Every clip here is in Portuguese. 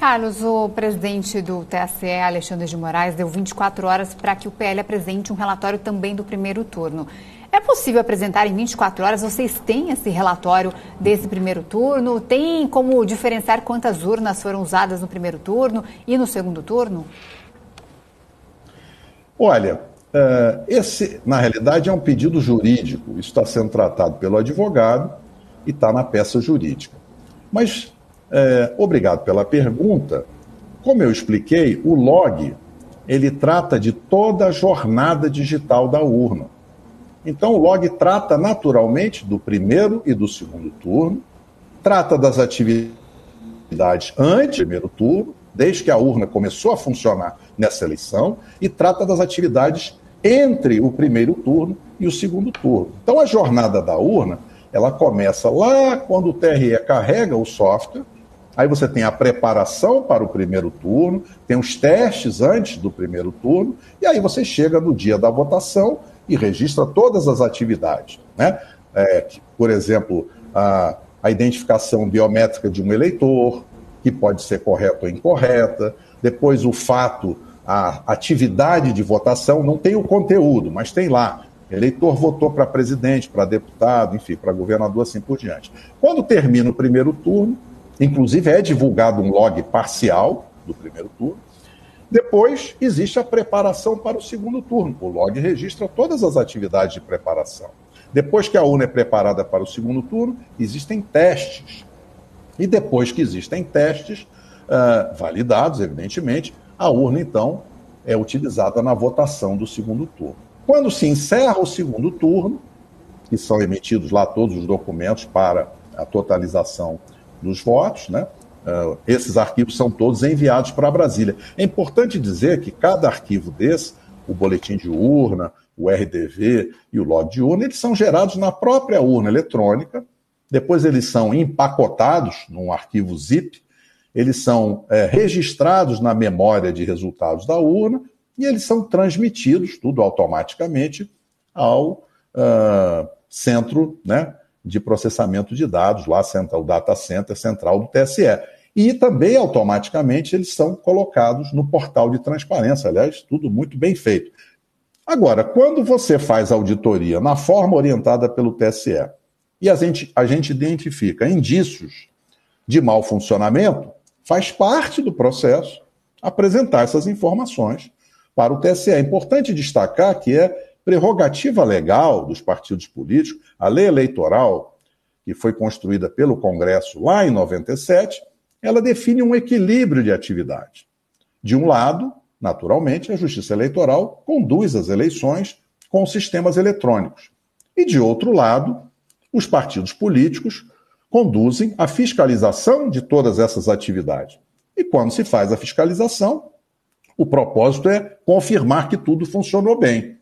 Carlos, o presidente do TSE, Alexandre de Moraes, deu 24 horas para que o PL apresente um relatório também do primeiro turno. É possível apresentar em 24 horas? Vocês têm esse relatório desse primeiro turno? Tem como diferenciar quantas urnas foram usadas no primeiro turno e no segundo turno? Olha, esse, na realidade, é um pedido jurídico. Isso está sendo tratado pelo advogado e está na peça jurídica. Mas, obrigado pela pergunta. Como eu expliquei, o log, ele trata de toda a jornada digital da urna. Então, o log trata naturalmente do primeiro e do segundo turno, trata das atividades antes do primeiro turno, desde que a urna começou a funcionar nessa eleição, e trata das atividades entre o primeiro turno e o segundo turno. Então, a jornada da urna, ela começa lá quando o TRE carrega o software, aí você tem a preparação para o primeiro turno, tem os testes antes do primeiro turno, e aí você chega no dia da votação e registra todas as atividades, né? Por exemplo, a identificação biométrica de um eleitor, que pode ser correta ou incorreta, depois o fato, a atividade de votação, não tem o conteúdo, mas tem lá, eleitor votou para presidente, para deputado, enfim, para governador, assim por diante. Quando termina o primeiro turno, inclusive é divulgado um log parcial do primeiro turno, depois existe a preparação para o segundo turno. O log registra todas as atividades de preparação. Depois que a urna é preparada para o segundo turno, existem testes. E depois que existem testes, validados, evidentemente, a urna, então, é utilizada na votação do segundo turno. Quando se encerra o segundo turno, que são emitidos lá todos os documentos para a totalização dos votos, né? Esses arquivos são todos enviados para Brasília. É importante dizer que cada arquivo desse, o boletim de urna, o RDV e o log de urna, eles são gerados na própria urna eletrônica, depois eles são empacotados num arquivo zip, eles são registrados na memória de resultados da urna e eles são transmitidos, tudo automaticamente, ao centro, né, de processamento de dados, lá o data center central do TSE. E também, automaticamente, eles são colocados no portal de transparência. Aliás, tudo muito bem feito. Agora, quando você faz auditoria na forma orientada pelo TSE e a gente identifica indícios de mau funcionamento, faz parte do processo apresentar essas informações para o TSE. É importante destacar que é prerrogativa legal dos partidos políticos, a lei eleitoral, que foi construída pelo Congresso lá em 97, ela define um equilíbrio de atividade. De um lado, naturalmente, a Justiça Eleitoral conduz as eleições com sistemas eletrônicos. E, de outro lado, os partidos políticos conduzem a fiscalização de todas essas atividades. E quando se faz a fiscalização, o propósito é confirmar que tudo funcionou bem.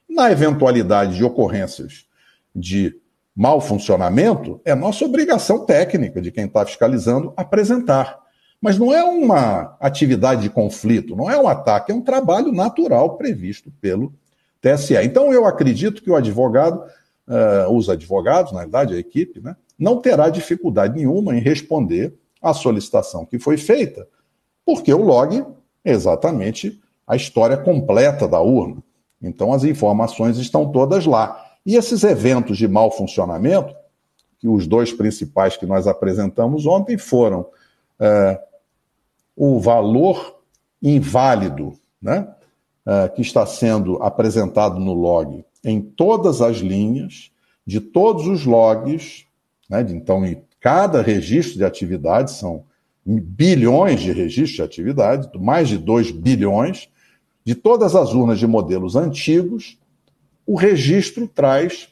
Na eventualidade de ocorrências de mau funcionamento, é nossa obrigação técnica de quem está fiscalizando apresentar. Mas não é uma atividade de conflito, não é um ataque, é um trabalho natural previsto pelo TSE. Então eu acredito que o advogado, os advogados, na verdade, a equipe, né, não terá dificuldade nenhuma em responder à solicitação que foi feita, porque o log é exatamente a história completa da urna. Então as informações estão todas lá. E esses eventos de mau funcionamento, que os dois principais que nós apresentamos ontem foram o valor inválido, né, que está sendo apresentado no log em todas as linhas, de todos os logs, né, então em cada registro de atividade, são bilhões de registros de atividade, mais de 2 bilhões, de todas as urnas de modelos antigos, o registro traz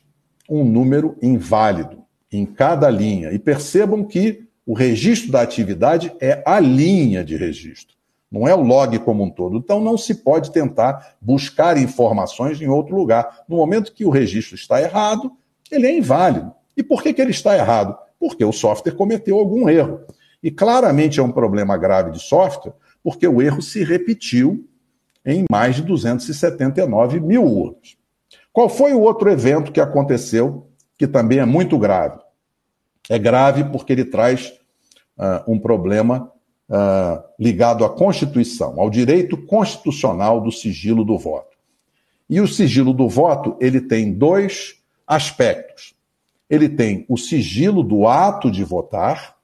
um número inválido em cada linha. E percebam que o registro da atividade é a linha de registro, não é o log como um todo. Então não se pode tentar buscar informações em outro lugar. No momento que o registro está errado, ele é inválido. E por que ele está errado? Porque o software cometeu algum erro. E claramente é um problema grave de software, porque o erro se repetiu em mais de 279 mil urnas. Qual foi o outro evento que aconteceu, que também é muito grave? É grave porque ele traz um problema ligado à Constituição, ao direito constitucional do sigilo do voto. E o sigilo do voto, ele tem dois aspectos. Ele tem o sigilo do ato de votar,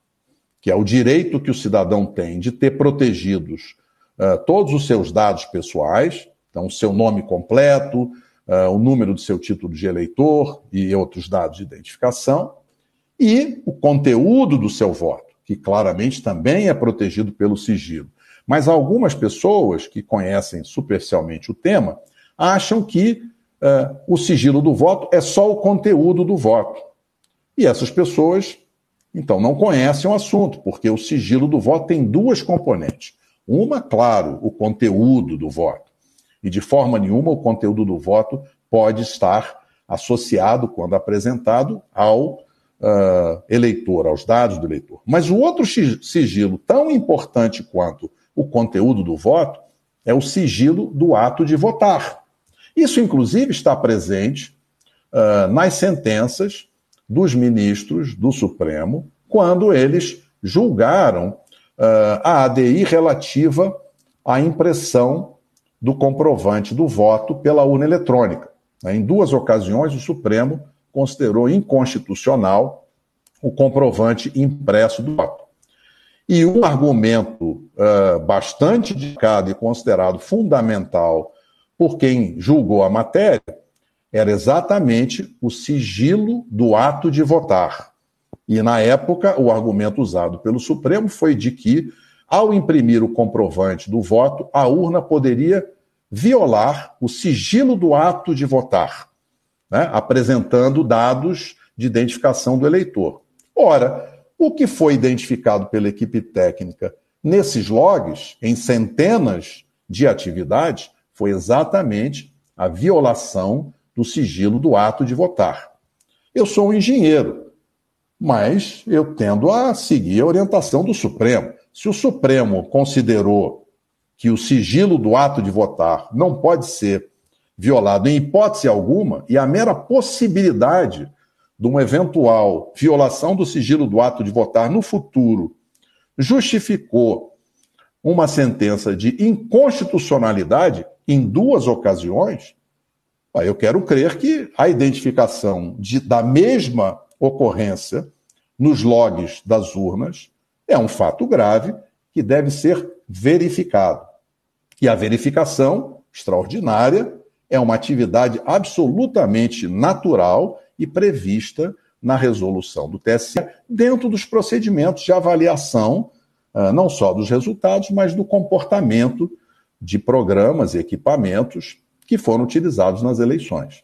que é o direito que o cidadão tem de ter protegidos todos os seus dados pessoais, então o seu nome completo, o número do seu título de eleitor e outros dados de identificação, e o conteúdo do seu voto, que claramente também é protegido pelo sigilo. Mas algumas pessoas que conhecem superficialmente o tema acham que o sigilo do voto é só o conteúdo do voto. E essas pessoas, então, não conhecem o assunto, porque o sigilo do voto tem duas componentes. Uma, claro, o conteúdo do voto. E de forma nenhuma o conteúdo do voto pode estar associado, quando apresentado, ao eleitor, aos dados do eleitor. Mas o outro sigilo, tão importante quanto o conteúdo do voto, é o sigilo do ato de votar. Isso, inclusive, está presente nas sentenças dos ministros do Supremo, quando eles julgaram a ADI relativa à impressão do comprovante do voto pela urna eletrônica. Em duas ocasiões, o Supremo considerou inconstitucional o comprovante impresso do voto. E um argumento bastante indicado e considerado fundamental por quem julgou a matéria era exatamente o sigilo do ato de votar. E, na época, o argumento usado pelo Supremo foi de que, ao imprimir o comprovante do voto, a urna poderia violar o sigilo do ato de votar, né, apresentando dados de identificação do eleitor. Ora, o que foi identificado pela equipe técnica nesses logs, em centenas de atividades, foi exatamente a violação do sigilo do ato de votar. Eu sou um engenheiro, mas eu tendo a seguir a orientação do Supremo. Se o Supremo considerou que o sigilo do ato de votar não pode ser violado em hipótese alguma, e a mera possibilidade de uma eventual violação do sigilo do ato de votar no futuro justificou uma sentença de inconstitucionalidade em duas ocasiões, eu quero crer que a identificação da mesma ocorrência nos logs das urnas é um fato grave que deve ser verificado. E a verificação extraordinária é uma atividade absolutamente natural e prevista na resolução do TSE, dentro dos procedimentos de avaliação, não só dos resultados, mas do comportamento de programas e equipamentos que foram utilizados nas eleições.